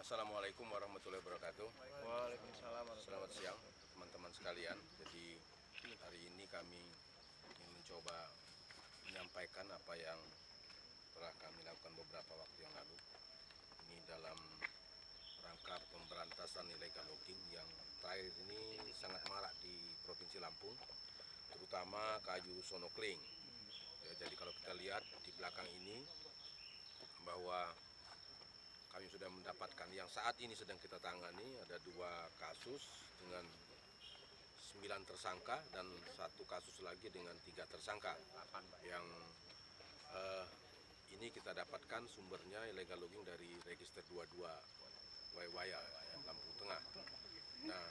Assalamualaikum warahmatullahi wabarakatuh. Waalaikumsalam. Selamat siang teman-teman sekalian. Jadi hari ini kami ingin mencoba menyampaikan apa yang telah kami lakukan beberapa waktu yang lalu. Ini dalam rangka pemberantasan illegal logging yang terakhir ini sangat marak di Provinsi Lampung, terutama kayu sonokling. Ya, jadi kalau kita lihat di belakang ini bahwa kami sudah mendapatkan yang saat ini sedang kita tangani ada 2 kasus dengan 9 tersangka dan 1 kasus lagi dengan 3 tersangka yang ini kita dapatkan sumbernya illegal logging dari register 22 Waiwaya Lampung Tengah. Nah,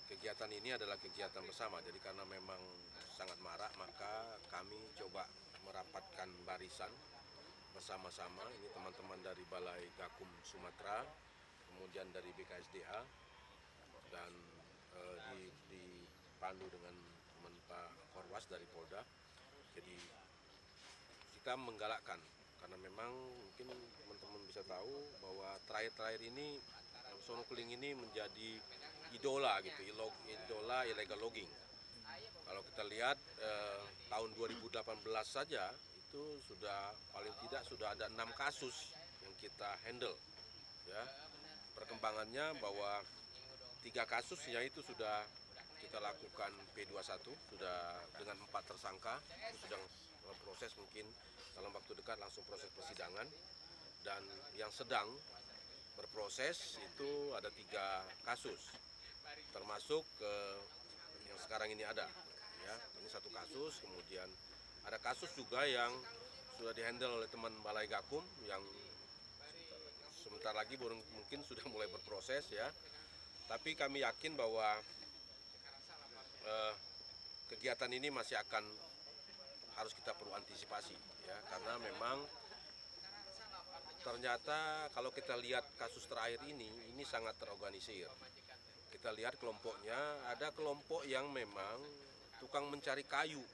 kegiatan ini adalah kegiatan bersama, jadi karena memang sangat marak maka kami coba merapatkan barisan bersama-sama. Ini teman-teman dari Balai Gakum Sumatera, kemudian dari BKSDA, dan dipandu dengan teman Pak Korwas dari Polda. Jadi kita menggalakkan, karena memang mungkin teman-teman bisa tahu bahwa terakhir-terakhir ini sonokling ini menjadi idola gitu, idola illegal logging. Kalau kita lihat tahun 2018 saja itu sudah paling tidak sudah ada 6 kasus yang kita handle, ya. Perkembangannya bahwa 3 kasusnya itu sudah kita lakukan P21 sudah dengan 4 tersangka, itu sedang dalam proses, mungkin dalam waktu dekat langsung proses persidangan. Dan yang sedang berproses itu ada 3 kasus, termasuk yang sekarang ini ada, ya. Ini 1 kasus, kemudian ada kasus juga yang sudah dihandle oleh teman Balai Gakum yang sebentar lagi mungkin sudah mulai berproses, ya. Tapi kami yakin bahwa kegiatan ini masih harus kita perlu antisipasi, ya, karena memang ternyata kalau kita lihat kasus terakhir ini sangat terorganisir. Kita lihat kelompoknya, ada kelompok yang memang tukang mencari kayu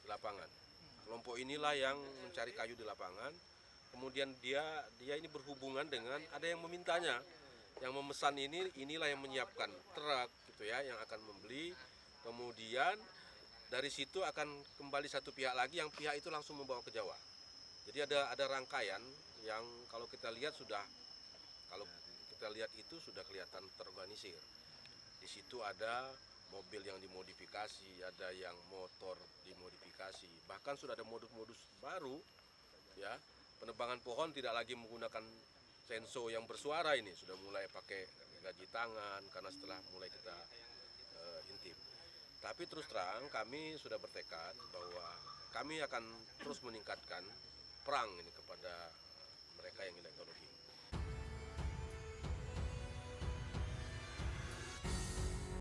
di lapangan. Kelompok inilah yang mencari kayu di lapangan. Kemudian dia ini berhubungan dengan ada yang memintanya, yang memesan inilah yang menyiapkan truk gitu, ya, yang akan membeli. Kemudian dari situ akan kembali satu pihak lagi, yang pihak itu langsung membawa ke Jawa. Jadi ada rangkaian yang kalau kita lihat itu sudah kelihatan terorganisir. Di situ ada mobil yang dimodifikasi, ada yang motor dimodifikasi, bahkan sudah ada modus-modus baru, ya. Penebangan pohon tidak lagi menggunakan senso yang bersuara, ini sudah mulai pakai gaji tangan karena setelah mulai kita intip. Tapi terus terang kami sudah bertekad bahwa kami akan terus meningkatkan perang ini kepada mereka yang illegal logging.